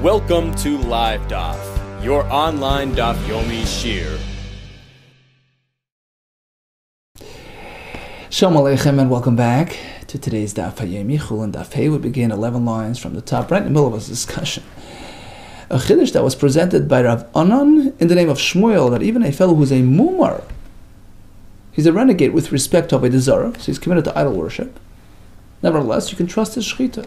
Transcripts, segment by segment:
Welcome to LiveDaf, your online Daf Yomi Shir. Shalom Aleichem and welcome back to today's Daf Yomi, CHULLIN Daf Hey. We begin 11 lines from the top, right in the middle of a discussion. A chiddush that was presented by Rav Anan in the name of Shmuel, that even a fellow who's a mumar, he's a renegade with respect to Avodah Zarah, so he's committed to idol worship. Nevertheless, you can trust his shechita.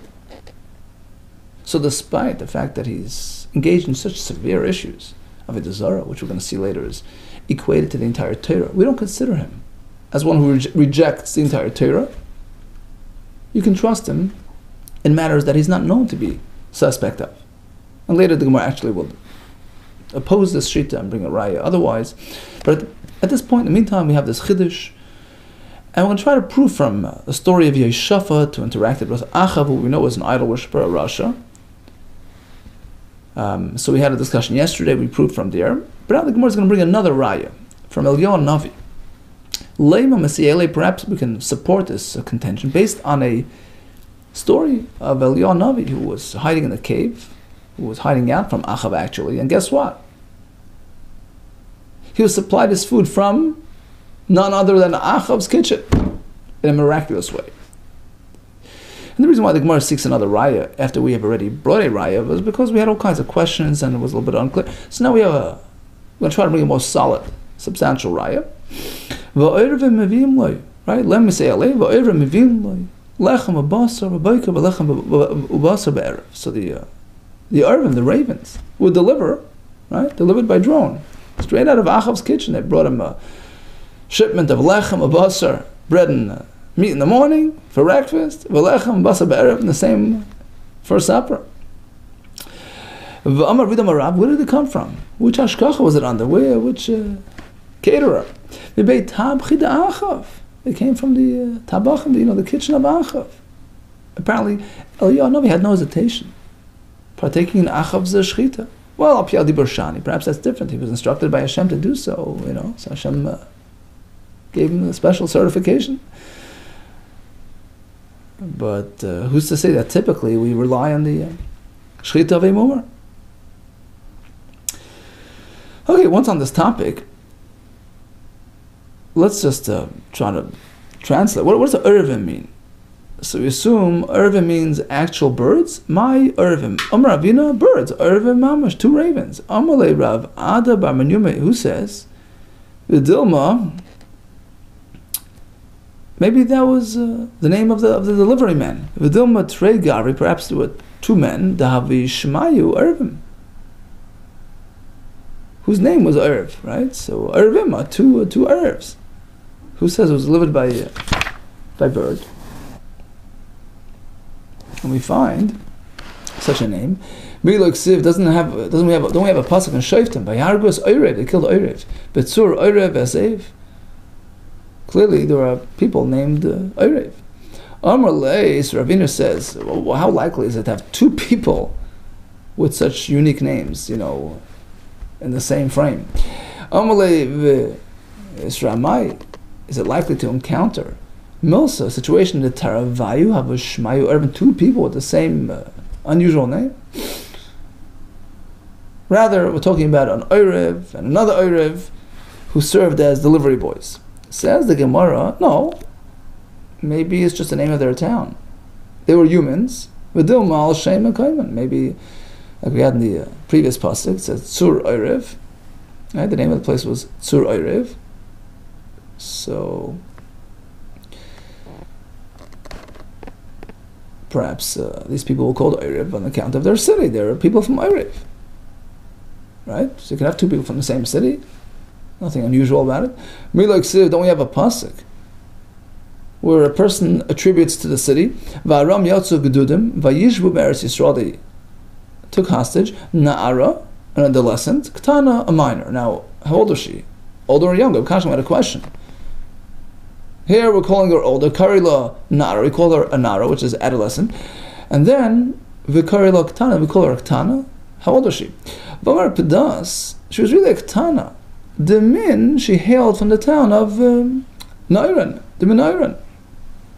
So despite the fact that he's engaged in such severe issues of Avodah Zarah, which we're going to see later is equated to the entire Torah, we don't consider him as one who rejects the entire Torah. You can trust him in matters that he's not known to be suspect of. And later the Gemara actually will oppose this shita and bring a raya otherwise. But at this point, in the meantime, we have this chiddush, and we're going to try to prove from the story of Yeshua to interacted with Achav, who we know is an idol worshiper of Russia. So we had a discussion yesterday, we proved from there. But now the Gemara is going to bring another raya from Eliyahu Navi. Leima Mesiele, perhaps we can support this contention based on a story of Eliyahu Navi, who was hiding in a cave, who was hiding out from Achav actually, and guess what? He was supplied his food from none other than Achav's kitchen in a miraculous way. And the reason why the Gemara seeks another raya after we have already brought a raya was because we had all kinds of questions and it was a little bit unclear. So now we're going to try to bring a more solid, substantial raya. Right? Let me say lechem So the Ervim, the ravens, would deliver, right? Delivered by drone, straight out of Achav's kitchen. They brought him a shipment of lechem, basar, bread and meat in the morning for breakfast, v'lechem basar be'erev in the same for supper. V'amar vidam arab, where did it come from? Which hashkacha was it under? Which caterer? They came from the tabachim, the kitchen of Achav. Apparently, Eliyahu Navi had no hesitation partaking in Achav's shechita. Well, Apiyal Dibur Shani, perhaps that's different. He was instructed by Hashem to do so, so Hashem gave him a special certification. But who's to say that typically we rely on the shechita of a mumar? Okay, once on this topic, let's just try to translate. What does the Ervim mean? So we assume Ervim means actual birds. My Ervim. Amar Avina, birds. Ervim mamash, 2 ravens. Amalei Rav Ada bar Menume, who says, Vidilma, maybe that was the name of the delivery man. Vidilma Trei Gari, perhaps there were 2 men, Dahavi Shemayu Ervim, whose name was Erv, right? So Ervim are 2 Ervs. Who says it was delivered by bird? And we find such a name. Milok Siv don't we have a pasuk in Shoftim by Yargus Oirev, they killed Oirev. Betzur Oirev Esev. Clearly there are people named Oirev. Amar Leis, Ravina says, well, how likely is it to have 2 people with such unique names, in the same frame? Amar Leis Ramai, is it likely to encounter Milsa, a situation in the Taravayu have a Shmayu Ervin, 2 people with the same unusual name? Rather, we're talking about an Oirev and another Oirev who served as delivery boys. Says the Gemara, no, maybe it's just the name of their town. They were humans. V'dilmal Shema Kaiman. Maybe, like we had in the previous pasuk, it says Tzur Oirev. Right? The name of the place was Tzur Oirev. So perhaps these people were called Oirev on account of their city. They are people from Oirev, right? So you can have 2 people from the same city. Nothing unusual about it. Milok Siv, don't we have a pasuk where a person attributes to the city, Va'aram Yatzu Gedudim, Vayishbu Be'eretz Yisrael, they took hostage, Na'ara, an adolescent, Ktana, a minor. Now, how old was she? Older or younger? Kashim had a question. Here we're calling her older, Karila Nara, we call her a Nara, which is adolescent. And then, Vikarila Ktana, we call her a Ktana. How old is she? Vamar Pedas, she was really a Ktana. The Min, she hailed from the town of Nairan, the Min Nairan.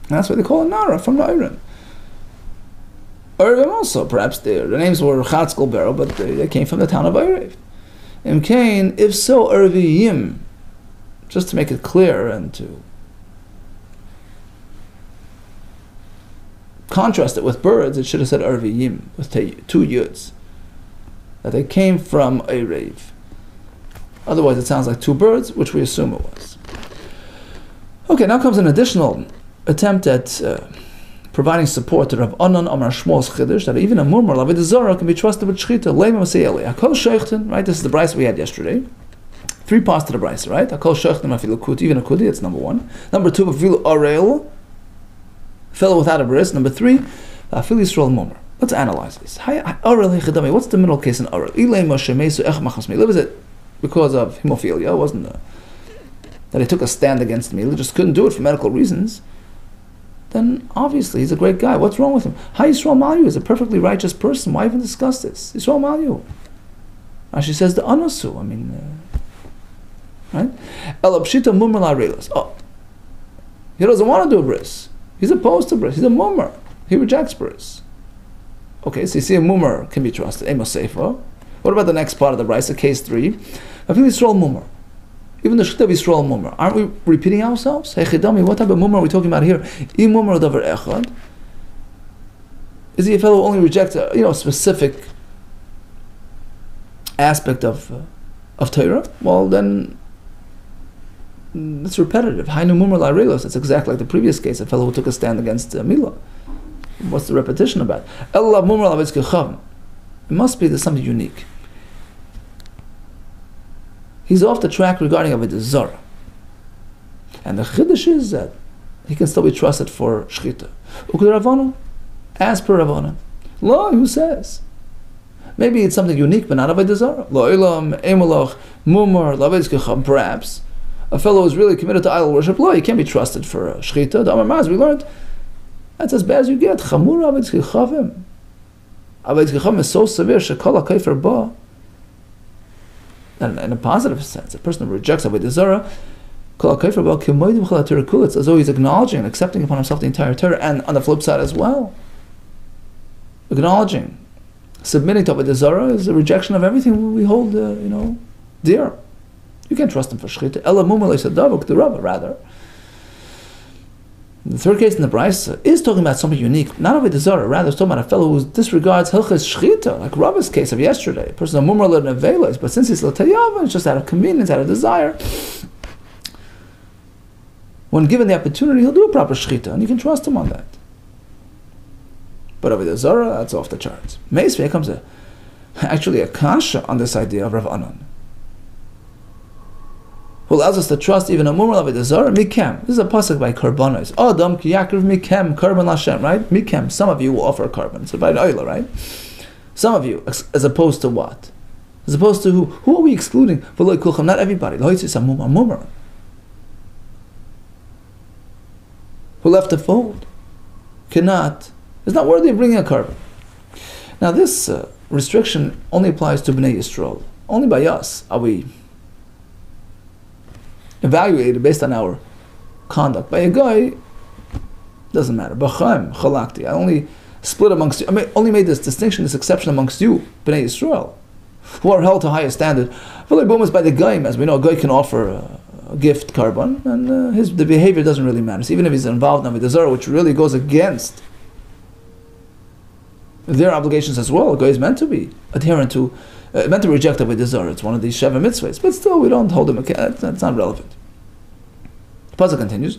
That's why they call her Nara, from Nairan. Erevim also, perhaps their names were Chatzkel Bero, but they came from the town of Erev. Imkain, if so, Erevim, just to make it clear and to contrast it with birds, it should have said Erevim with two yuds, that they came from Erev. Otherwise, it sounds like two birds, which we assume it was. Okay, now comes an additional attempt at providing support to Rav Anan Amar Shmuel's Chiddush, that even a murmur, Laved Zara, can be trusted with Shchita. Leima Maseyeli. Hakol Sheichten, right? This is the Bryce we had yesterday. 3 parts to the Bryce, right? Hakol Sheichten, Afilu Kuti, even a Kuti, it's number 1. Number 2, Afilu Arel, fellow without a bris. Number 3, Afilu Yisrael Murmur. Let's analyze this. What's the middle case in Arel? Was it because of hemophilia? It wasn't that he took a stand against me. He just couldn't do it for medical reasons. Then obviously he's a great guy. What's wrong with him? Hi Yisrael Malyu is a perfectly righteous person. Why even discuss this? Yisrael Malyu. She says the Anasu. Right? Elabshita Mumar La Relas. Oh, he doesn't want to do a bris. He's opposed to bris. He's a mumar. He rejects bris. Okay, so you see a mumar can be trusted. Emos Seifa. What about the next part of the Brisa, case 3? I feel Yisrael mumar. Even the Shechita of Yisrael mumar. Aren't we repeating ourselves? Hey Chidami, what type of mumar are we talking about here? I mumar davar echad. Is he a fellow who only rejects a specific aspect of Torah? Well, then it's repetitive. Hainu mumar la relos. It's exactly like the previous case, a fellow who took a stand against Milah. What's the repetition about? Ella mumar la v'tzkechavim. It must be there's something unique. He's off the track regarding Avodah Zarah. And the Chiddush is that he can still be trusted for Shchita. Ukud Ravana, as per Ravana. Lo, who says? Maybe it's something unique, but not Avodah Zarah. Lo ilam, emalach, mumar, lavezkecham, perhaps. A fellow who's really committed to idol worship, lo, he can't be trusted for Shchita. Damar Maz, we learned, that's as bad as you get. Chamur avezkechavim. Avezkecham is so severe, shekala kaifer ba. And in a positive sense, a person who rejects Avodah Zarah, it's as though he's acknowledging and accepting upon himself the entire Torah, and on the flip side as well, acknowledging, submitting to Avodah Zarah is a rejection of everything we hold, dear. You can't trust him for Shechita. Ela mumar leisadavuk the Rava, rather. The third case in the Brisa is talking about something unique, not Avodah Zarah, rather it's talking about a fellow who disregards Hilchas Shechita, like Rava's case of yesterday. A person of Mumar Nevelas, but since he's L'Tayava, it's just out of convenience, out of desire. When given the opportunity, he'll do a proper Shechita, and you can trust him on that. But Avodah Zarah, that's off the charts. Meisvei comes actually a kasha on this idea of Rav Anan, who allows us to trust even a mumar Avodah Zarah, mikem. This is a pasuk by Karbanos. Adam ki yakriv mikem, Karban Lashem, right? Mikem, some of you will offer a carbon. So by an oila, right? Some of you, as opposed to what? As opposed to who? Who are we excluding? V'lo kulchem, not everybody. Loitzis mumar. Who left the fold, cannot, is not worthy of bringing a carbon. Now this restriction only applies to Bnei Yisrael. Only by us are we evaluated based on our conduct. By a guy, doesn't matter. B'chaim, chalakti. I only split amongst you. Only made this distinction, this exception amongst you, Bnei Yisrael, who are held to higher standard. V'lei boom is by the guy, as we know, a guy can offer a gift carbon, and the behavior doesn't really matter. So even if he's involved in Avodah Zarah, which really goes against their obligations as well, a guy is meant to be adherent to, meant to reject Avodah Zarah. It's one of these Sheva mitzvahs, but still we don't hold him accountable. That's not relevant. The pasuk continues,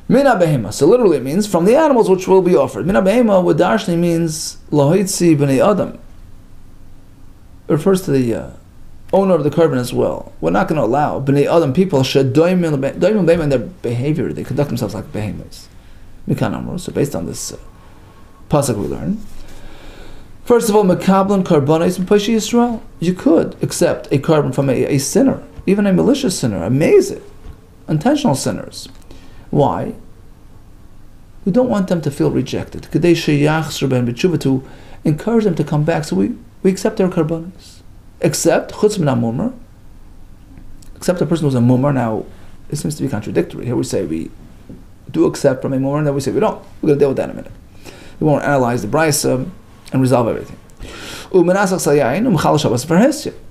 Mina behema. So literally it means from the animals which will be offered. Mina behema, what darshni means lohitzi b'nei adam. It refers to the owner of the carbon as well. We're not going to allow b'nei adam people shedoimim behem in their behavior. They conduct themselves like behemoths. Mikan amru. So based on this pasuk we learn. First of all, mekablan karbonis and pashi Yisrael. You could accept a carbon from a sinner, even a malicious sinner, amazing, intentional sinners. Why? We don't want them to feel rejected. To encourage them to come back. So we accept their karbonis. Except chutz min mumar. Except a person who's a mumar. Now, it seems to be contradictory. Here we say we do accept from a mumar, and then we say we don't. We're going to deal with that in a minute. He won't analyze the brisa and resolve everything.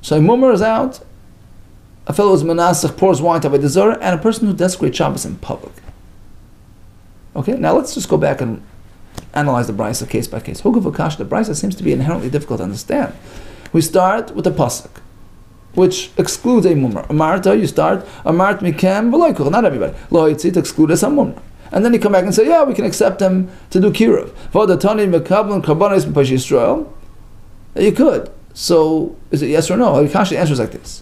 So a mummer is out. A fellow who's menasach pours wine to Avodah Zarah, and a person who desecrates Shabbos in public. Okay, now let's just go back and analyze the brisa case by case. Hugav Akash, the brisa seems to be inherently difficult to understand. We start with the pasuk, which excludes a mummer. Amarta, you start Amart mikem v'loikuch, not everybody. Lo yitzit excluded some mummer, and then you come back and say, yeah, we can accept them to do kiruv. V'odatani mekablan karbanos b'pash Yisrael. You could. So is it yes or no? Akash answers like this.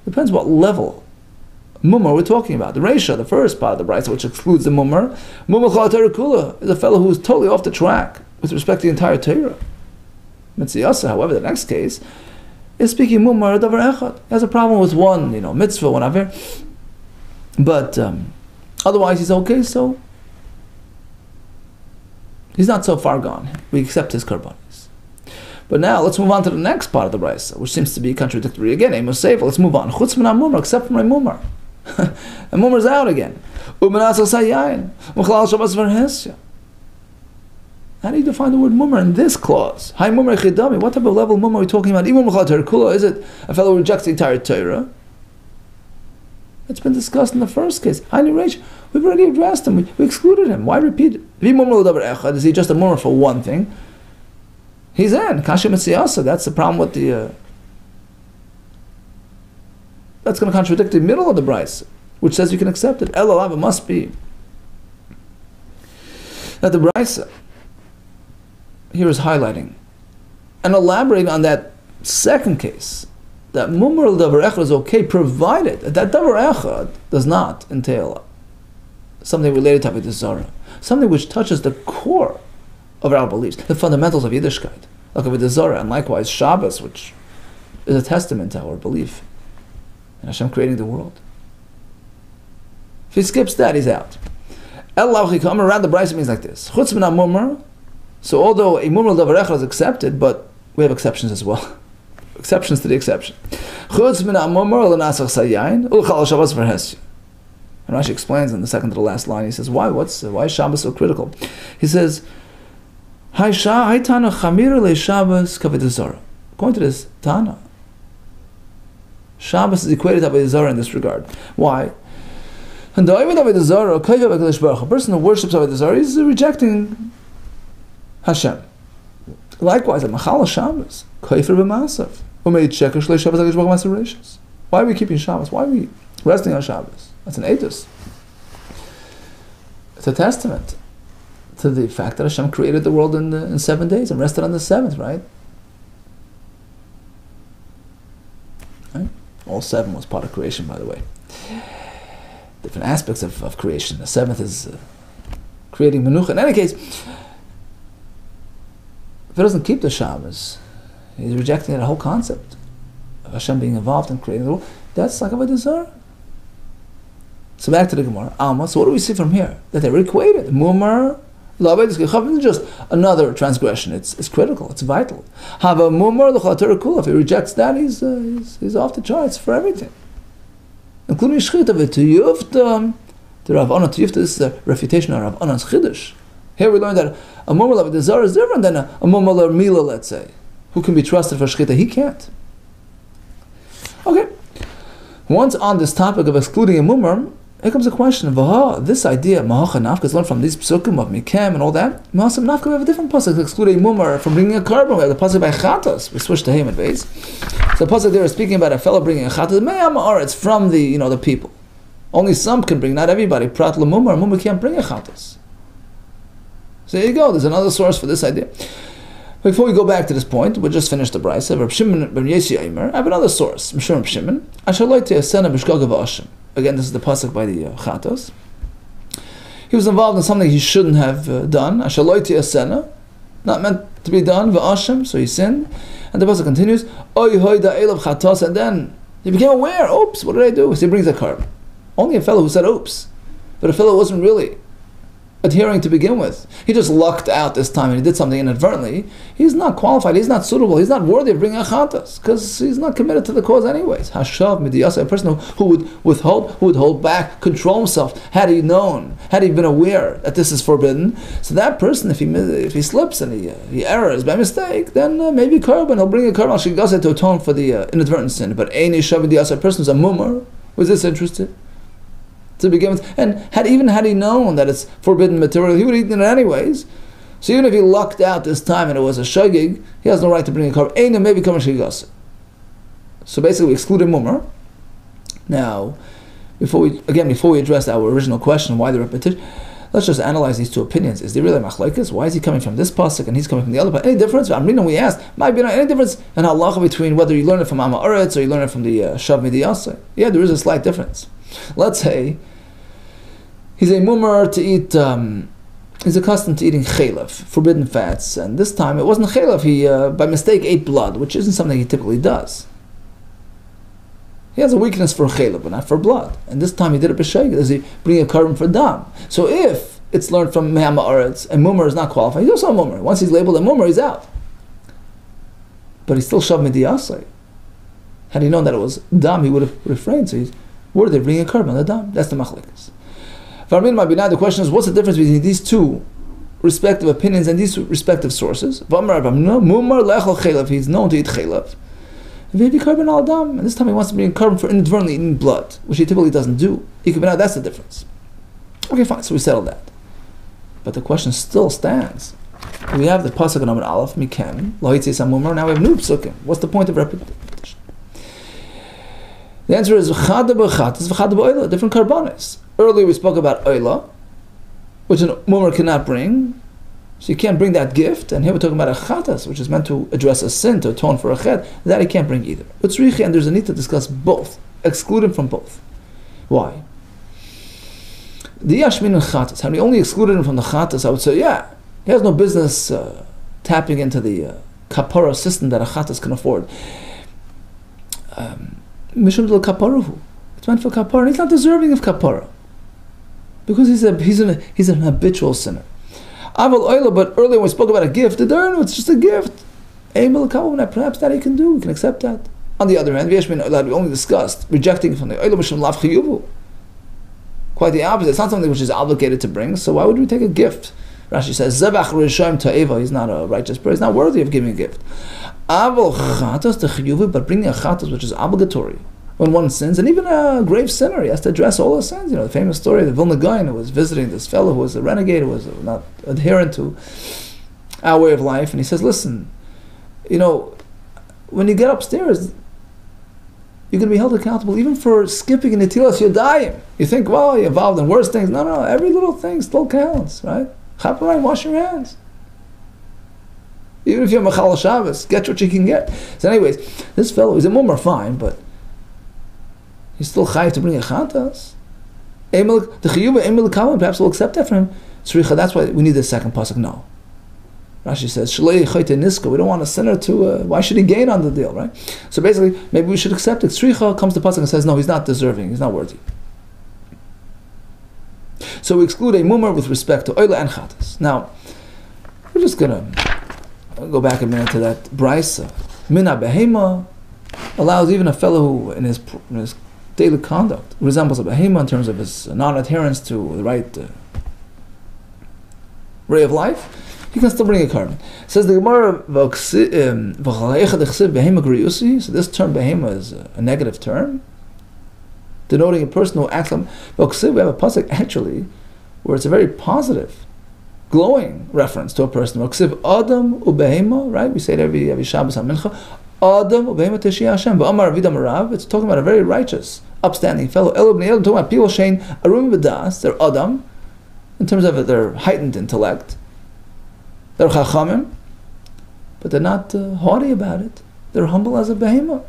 Depends what level mummer we're talking about. The Reisha, the first part of the brisa, which excludes the mummer, mummer chal Torah kula, is a fellow who is totally off the track with respect to the entire Torah. Mitzvah, however, the next case is speaking mummer davar echad. He has a problem with one, mitzvah, whatever. But otherwise, he's okay. So he's not so far gone. We accept his karbanis. But now let's move on to the next part of the brisa, which seems to be contradictory again. Amos Sefer. Let's move on. Chutz min mummer, except from my mummer. The mummer's out again. How do you define the word mummer in this clause? Hi mummer chidami. What type of level of mummer are we talking about? Is it a fellow who rejects the entire Torah? It's been discussed in the first case. We've already addressed him. We excluded him. Why repeat it? Is he just a mummer for one thing? He's in Kasha Mitziyasa. That's the problem with the. That's going to contradict the middle of the brisa, which says you can accept it. Elalav, it must be that the brisa here is highlighting and elaborating on that second case, that mummer davar echad is okay, provided that davar echad does not entail something related to Avodah Zarah, something which touches the core of our beliefs, the fundamentals of Yiddishkeit, like Avodah Zarah, and likewise Shabbos, which is a testament to our belief in Hashem creating the world. If he skips that, he's out. El Lauchikam, around the brisa means like this. Chutz min mummer. So although a mummer davar echad is accepted, but we have exceptions as well. Exceptions to the exception. Chutz min mummer l'nasach sayayin u'chal Shabbos v'hesya. And Rashi explains in the second to the last line. He says, why is Shabbos so critical? He says, According to this Tana, Shabbos is equated to Avodah Zarah in this regard. Why? And a person who worships Avodah Zarah is rejecting Hashem. Likewise, a Machal Shabbos, why are we keeping Shabbos? Why are we resting on Shabbos? That's an edus. It's a testament to the fact that Hashem created the world in 7 days and rested on the seventh, right? All seven was part of creation, by the way. Different aspects of creation. The seventh is creating Menucha. In any case, if he doesn't keep the Shabbos, he's rejecting the whole concept of Hashem being involved in creating the world. That's like Avodah Zarah. So back to the Gemara. Alma. So what do we see from here? That they're equated. Mumar, isn't just another transgression. It's critical. It's vital. Have a mumar l'chater kula. If he rejects that, he's off the charts for everything, including shchita v'tiyufta. The Rav Anan tiyufta. This is a refutation of Rav Anan's chiddush. Here we learn that a mumar l'Avodah Zarah is different than a mumar l'mila, let's say, who can be trusted for shchita. He can't. Okay. Once on this topic of excluding a mumar, here comes a question of this idea, Mahacha Nafka, is learned from these psukim of Mikem and all that. Mahasam Nafka, we have a different pasuk to exclude a mumar from bringing a carbon. We have the pasuk by Chatas. We switched to Haman base. So the pasuk there is speaking about a fellow bringing a Chatas. Me'amar, it's from the people. Only some can bring, not everybody. Prat l'mumar, mumar can't bring a Chatas. So there you go. There's another source for this idea. Before we go back to this point, we'll just finish the brisa. Reb Shimon ben Yesi Aimer. I have another source. Reb Shimon. Ashaloi asena b'shgaga v'ashem. Again, this is the pasuk by the Chatos. He was involved in something he shouldn't have done. Ashaloi asena, not meant to be done. V'ashem, so he sinned. And the pasuk continues. Oy hoida elav chatos, and then he became aware. Oops, what did I do? So he brings a carbon. Only a fellow who said oops, but a fellow wasn't really adhering to begin with. He just lucked out this time and he did something inadvertently. He's not qualified, he's not suitable, he's not worthy of bringing a chatas because he's not committed to the cause anyways. Hashav midiyasa, a person who would hold back, control himself, had he known, had he been aware that this is forbidden. So that person, if he slips and he errs by mistake, then maybe korban, he'll bring a korban shigasa to atone for the inadvertent sin. But a person who's a mumar, was disinterested to begin with, and had he known that it's forbidden material, he would have eaten it anyways. So even if he lucked out this time and it was a shagig, he has no right to bring a korban. Eina maybe korban shigasa. So basically, we excluded mumar. Now, before we address our original question, why the repetition, let's just analyze these two opinions. Is there really machlokes? Why is he coming from this pasuk and he's coming from the other pasuk? Any difference? We asked, might be any difference in halacha between whether you learn it from Amma Uretz or you learn it from the Shav Midiyasa? Yeah, there is a slight difference. Let's say he's a mumar to eat. He's accustomed to eating chaylev, forbidden fats, and this time it wasn't chaylev. He by mistake ate blood, which isn't something he typically does. He has a weakness for chaylev, but not for blood. And this time he did it b'shayg. Does he bring a korban for dam? So if it's learned from Me'ama Aretz and mumar is not qualified, he's also a mumar. Once he's labeled a mumar, he's out. But he's still shav midiyasai. Had he known that it was dam, he would have refrained. So he's worthy of bringing a korban the dam. That's the machlekes. The question is, what's the difference between these two respective opinions and these respective sources? Mumar lechel chaylev. He's known to eat chaylev. And this time he wants to bring a korban for inadvertently eating blood, which he typically doesn't do. That's the difference. Okay, fine, so we settled that. But the question still stands. We have the pasuk on Aleph, Mikem, Lo Yitzei Samumar, now we have new psukim. What's the point of repetition? The answer is Chada b'chatas, v'chada b'oila, different karbanis. Earlier we spoke about oila, which a mumar cannot bring. So you can't bring that gift, and here we're talking about a chatas, which is meant to address a sin, to atone for a chet, that he can't bring either. But tzrichi, and there's a need to discuss both, exclude him from both. Why? The yashmin and chatas, had we only excluded him from the chatas, I would say, yeah, he has no business tapping into the kapara system that a chatas can afford. Mishum del kaparahu, it's meant for kapara, and he's not deserving of kapara, because he's an habitual sinner. But earlier when we spoke about a gift, it's just a gift. Perhaps that he can do, we can accept that. On the other hand, we only discussed rejecting from the oila mishum lav chiyuvu. Quite the opposite. It's not something which is obligated to bring, so why would we take a gift? Rashi says, Zevach Rishayim Ta'eva, he's not a righteous person, he's not worthy of giving a gift. But bringing a chatas which is obligatory when one sins, and even a grave sinner, he has to address all his sins. The famous story of the Vilna Gaon who was visiting this fellow who was a renegade, who was not adherent to our way of life, and he says, listen, when you get upstairs, you're going to be held accountable even for skipping in Netilas Yadayim. You think, well, you're involved in worse things. No, every little thing still counts, right? Chaparayim, wash your hands. Even if you're Machal Shabbos, get what you can get. So anyways, this fellow, he's a mumar, fine, but he's still chayiv to bring a chatas. The chiyuva emil kavan, perhaps we'll accept that from him. Tzricha, that's why we need the second pasuk. No. Rashi says, Shalei chayte niska, we don't want a sinner to, why should he gain on the deal, right? So basically, maybe we should accept it. Tzricha comes to pasuk and says, no, he's not deserving, he's not worthy. So we exclude a mumar with respect to oila and chatas. Now, we're just going to go back a minute to that brisa. Mina behema allows even a fellow who in his daily conduct resembles a behema in terms of his non-adherence to the right way of life, he can still bring a korban. Says the Gemara, so this term behema is a negative term, denoting a person who acts like. We have a pasuk actually where it's a very positive, glowing reference to a person. Adam ubehema, right? We say it every Shabbos and Mincha. Adam ubehema teshia Hashem. Ba'amar vidam rav. It's talking about a very righteous, upstanding fellow. Talking about people shein arum b'das. They're Adam in terms of their heightened intellect. They're chachamim, but they're not haughty about it. They're humble as a behema.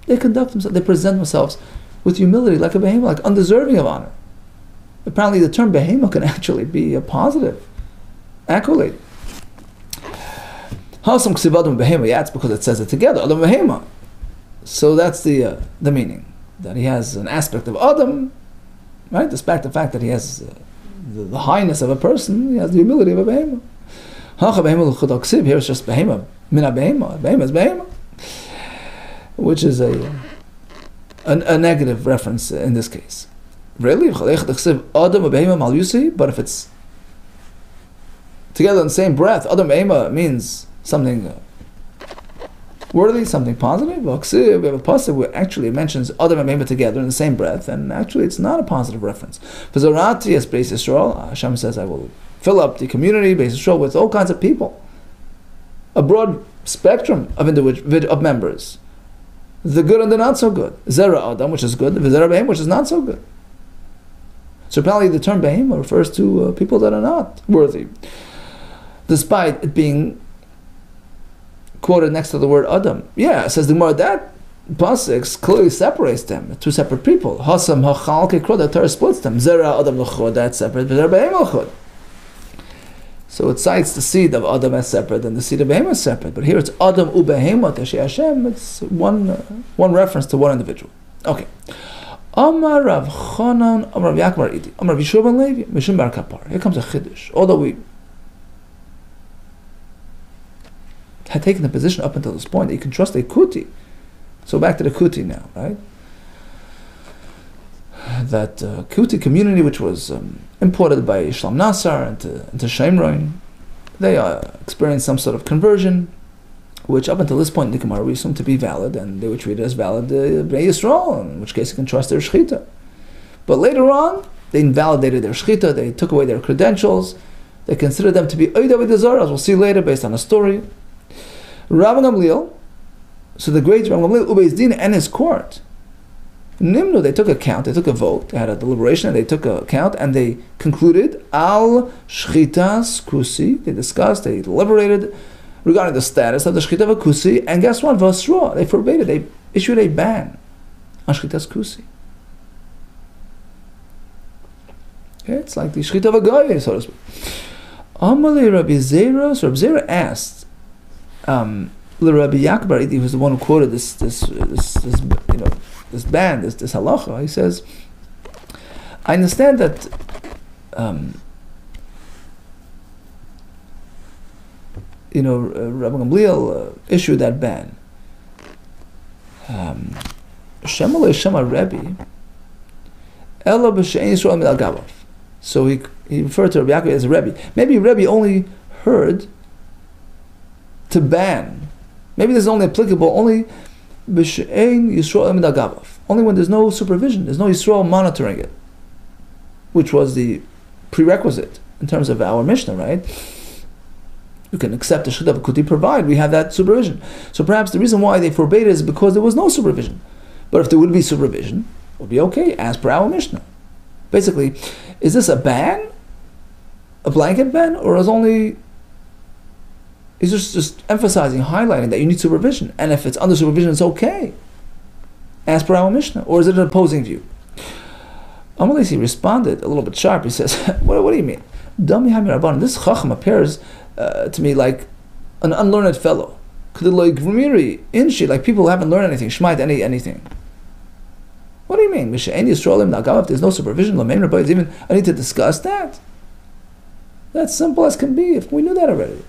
They conduct themselves. They present themselves with humility, like a behema, like undeserving of honor. Apparently, the term behema can actually be a positive accolade. Hasam ksivadim behema. Yeah, it's because it says it together. Adam behema. So that's the meaning, that he has an aspect of Adam, right? Despite the fact that he has the highness of a person, he has the humility of a behemoth. Here it's just behemoth, mina behemoth, behemoth is behemoth, which is a negative reference in this case. Really? But if it's together in the same breath, Adam behemoth means something worthy, something positive. We have a pasuk where actually it mentions Adam and behemoth together in the same breath, and actually it's not a positive reference. For Zarati, as Beis Yisrael, Hashem says, I will fill up the community, Beis Yisrael, with all kinds of people. A broad spectrum of of members. The good and the not so good. Zera Adam, which is good, the Zera Behemoth, which is not so good. So apparently the term Behemoth refers to people that are not worthy. Despite it being quoted next to the word Adam. Yeah, says the Gemara, that pasuk clearly separates them, two separate people. Hasam hachal kekrod, the Torah splits them. Zera Adam l'chod, that's separate, Zera Behemoth l'chod. So it cites the seed of Adam as separate and the seed of Behemoth as separate. But here it's Adam u Behemoth Yeshei Hashem. It's one reference to one individual. Okay. Amar Rav Chanan, Amar Rav Yaakov Idi, Amar Rav Yishua ben Levi, Mishum bar Kapar. Here comes a chiddush. Although we had taken the position up until this point that you can trust a kuti. So back to the kuti now, right? That kuti community, which was imported by Shlam Nassar into Shemron, they experienced some sort of conversion, which up until this point in the Gemara we assume to be valid, and they were treated as valid Bnei Yisrael, in which case you can trust their shechita. But later on, they invalidated their shechita, they took away their credentials, they considered them to be Oida Avodah Zarah, as we'll see later based on a story. Rav Gamliel, so the great Rav Gamliel, Ubeis Din and his court, Nimnu, they took account, they took a vote, they had a deliberation, and they took account, and they concluded, Al Shchitas Kusi, they discussed, they deliberated regarding the status of the Shchita of a Kusi, and guess what? Vasra, they forbade it, they issued a ban on Shchitas Kusi. Okay, it's like the Shchita of a Goy, so to speak. Amalei Rabbi Zera, so Rabbi Zera asked, Rabbi Yaakov Bar Idi, who's the one who quoted this ban, this halacha. He says, I understand that Rabbi Gamliel issued that ban. Shemalei Shema Rebbe, Ela b'she'en Yisrael min al-gavav. So he referred to Rabbi Yaakov as a Rebbe. Maybe Rebbe only heard to ban. Maybe this is only applicable only b'she'en Yisrael min al-gavav. Only when there's no supervision, there's no Yisrael monitoring it, which was the prerequisite in terms of our Mishnah, right? You can accept the Shechita of Kuti provided we have that supervision. So perhaps the reason why they forbade it is because there was no supervision. But if there would be supervision, it would be okay, as per our Mishnah. Basically, is this a ban? A blanket ban? Or is just emphasizing, highlighting that you need supervision? And if it's under supervision, it's okay, as per our Mishnah? Or is it an opposing view? Amalisi responded a little bit sharp. He says, what do you mean? This Chacham appears to me like an unlearned fellow. Like people who haven't learned anything, Shmait anything. What do you mean? If there's no supervision, I need to discuss that. That's simple as can be, if we knew that already.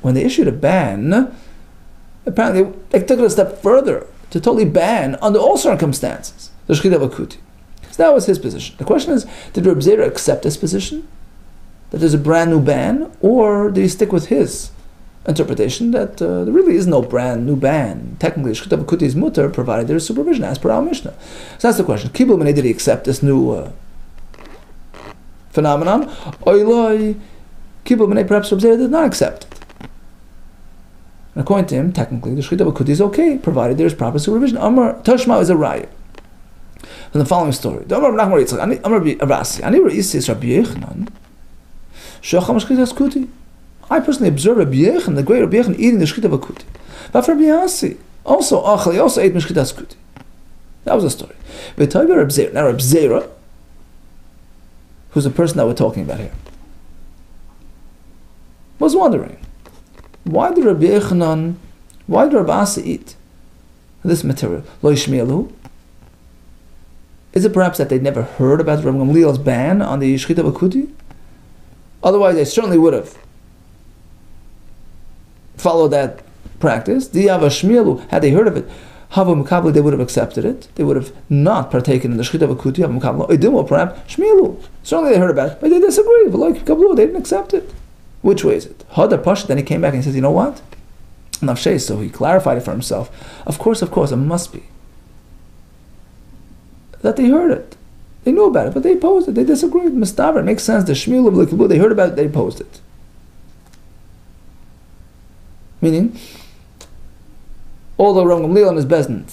When they issued a ban, apparently they took it a step further to totally ban under all circumstances the Shechita of a Kuti. So that was his position. The question is, did Reb Zera accept this position, that there's a brand new ban, or did he stick with his interpretation that there really is no brand new ban? Technically, Shechita of a Kuti is mutter, provided there is supervision, as per our Mishnah. So that's the question. Kibul Menei, did he accept this new phenomenon? Oiloi, Kibul Menei, perhaps Reb Zera did not accept it. And according to him, technically, the Shechita of a Kuti is okay, provided there is proper supervision. Amar Tashma is a riot. From the following story. Amar Rabbi Avasi, Ani Re'is Rabbi Yechanan, Shacham Shchitas Kuti. I personally observed Rabbi Yechon, the great Rabbi Yechon, eating the Shechita of a Kuti. But Rabbi Yassi also ate Shchitas Kuti. That was the story. Now Rabbi Zera, who's the person that we're talking about here, was wondering, why did Rabbi Asi eat this material? Lo Yishmielu. Is it perhaps that they never heard about Rav Gamliel's ban on the Shechita B'Kuti? Otherwise, they certainly would have followed that practice. Diava Shmielu, had they heard of it, Hava Mukabli, they would have accepted it. They would have not partaken in the Shechita B'Kuti, Hava Mukabli. Idimo, perhaps, Shmielu. Certainly they heard about it, but they disagreed. They didn't accept it. Which way is it? Hadar Pasha, then he came back and he says, you know what? Nafshay, so he clarified it for himself. Of course, it must be that they heard it. They knew about it, but they opposed it. They disagreed. Mistaver, it makes sense. The Shmiel of L'Kibbutz, they heard about it, they opposed it. Meaning, although Rav Gamliel and his Bezdin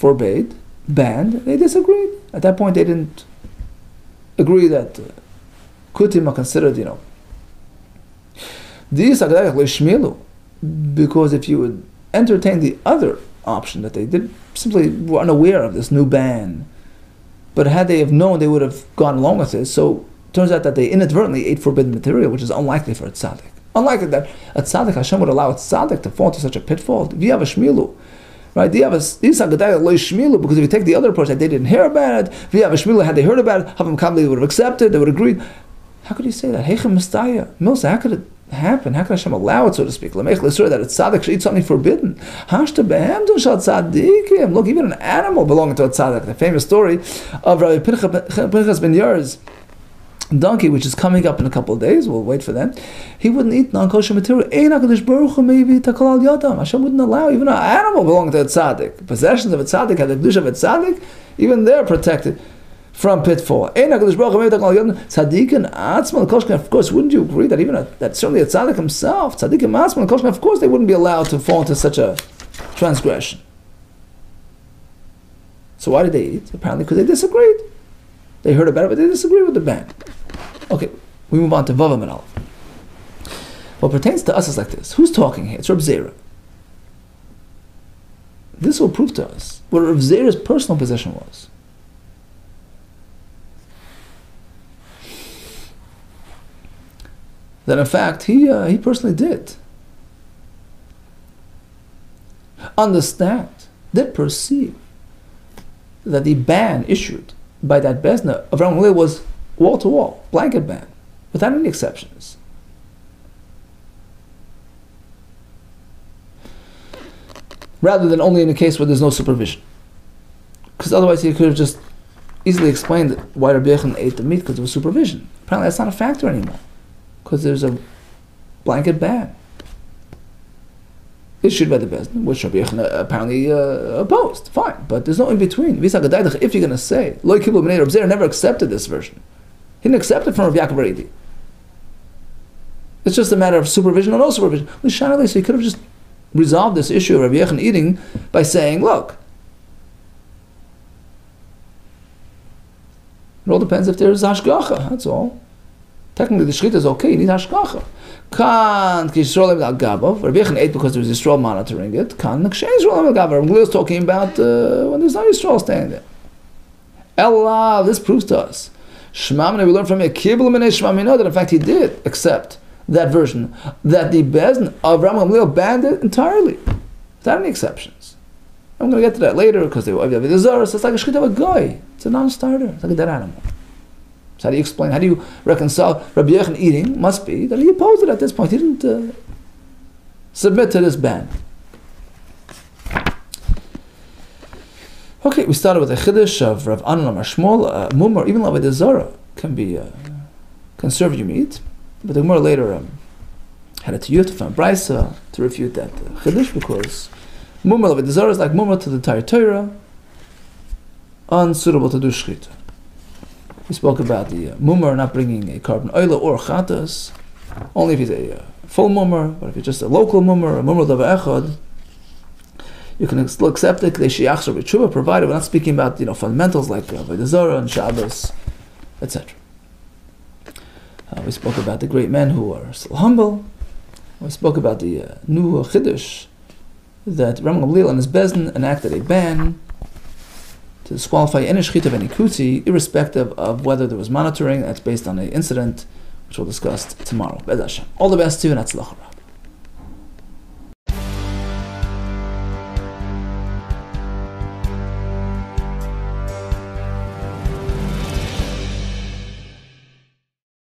banned, they disagreed. At that point, they didn't agree that Kutim are considered, because if you would entertain the other option that they did, simply were unaware of this new ban, but had they have known, they would have gone along with it. So it turns out that they inadvertently ate forbidden material, which is unlikely for a tzaddik. Unlikely that a tzaddik, Hashem would allow a tzaddik to fall into such a pitfall. V'yav shmilu, right? Because if you take the other approach that they didn't hear about it, v'yav shmilu, had they heard about it, Havam Kabli, they would have accepted, they would have agreed. How could you say that? Heichem mistaya, Milsa, how could it happen? How could Hashem allow it, so to speak? Lamech l'sur, that a tzaddik should eat something forbidden. Hashta be'emdun shal tzaddikim. Look, even an animal belonging to a tzaddik. The famous story of Rabbi Pinchas ben Yair's donkey, which is coming up in a couple of days. We'll wait for that. He wouldn't eat non-kosher material. Hashem wouldn't allow even an animal belonging to a tzaddik. Possessions of a tzaddik, had the kedusha of a tzaddik, even they're protected from pitfall. Of course, wouldn't you agree that even that certainly a tzaddik himself, of course they wouldn't be allowed to fall into such a transgression. So why did they eat? Apparently because they disagreed. They heard about it, but they disagreed with the ban. Okay, we move on to Vavam and Aleph. What pertains to us is like this. Who's talking here? It's Reb Zera. This will prove to us what Reb Zera's personal position was. That in fact he personally did understand, did perceive that the ban issued by that Bezna of Rav Gamliel was wall-to-wall, blanket ban, without any exceptions. Rather than only in a case where there's no supervision. Because otherwise he could have just easily explained why Rabbi Yechon ate the meat, because there was supervision. Apparently that's not a factor anymore, because there's a blanket ban issued by the Bezdin, which Rabbi Yechon apparently opposed. Fine, but there's no in between. If you're going to say, Lo Kiblu B'nei Reb Zera never accepted this version. He didn't accept it from Rabbi Yaakov Reidi. It's just a matter of supervision or no supervision. So he could have just resolved this issue of Rabbi Yechon eating by saying, look, it all depends if there's hashgacha, that's all. Technically the shechita is okay, you need hashgacha. Kan Yisrael al Gabav. Rabbi Yechon ate because there was Yisrael monitoring it. Kan Yisrael al Gabav. Rabbi Gamliel is talking about when there's no Yisrael standing there. Ella, this proves to us. Shmamina, we learn from here. Kibbul minei shmamina, that in fact he did accept that version, that the Bezdin of Rabbi Gamliel banned it entirely, without any exceptions. I'm going to get to that later because they were the Zara. So it's like a shechita of a guy. It's a non-starter. It's like a dead animal. So how do you explain? How do you reconcile Rabbi Yechon eating? Must be that he opposed it at this point. He didn't submit to this ban. Okay, we started with a chiddush of Rav Anan Amar Shmuel. Mumar, even like the Zara, can serve you meat. But the Gemara later had a tiyut from Brisa to refute that chiddush, because Mumar like the Zara is like Mumar to the entire Torah, unsuitable to do shechita. We spoke about the mumar not bringing a carbon oila or chatas, only if he's a full mumar, but if it's just a local mumar, a mumar davar echad, you can still accept it, provided we're not speaking about fundamentals like Avodah Zarah and Shabbos, etc. We spoke about the great men who are still humble. We spoke about the new chiddush that Rabbi Gamliel and his Bezdin enacted a ban to disqualify any shechita of any kuti, irrespective of whether there was monitoring. That's based on an incident, which we'll discuss tomorrow. All the best to you, and Hatzlacha.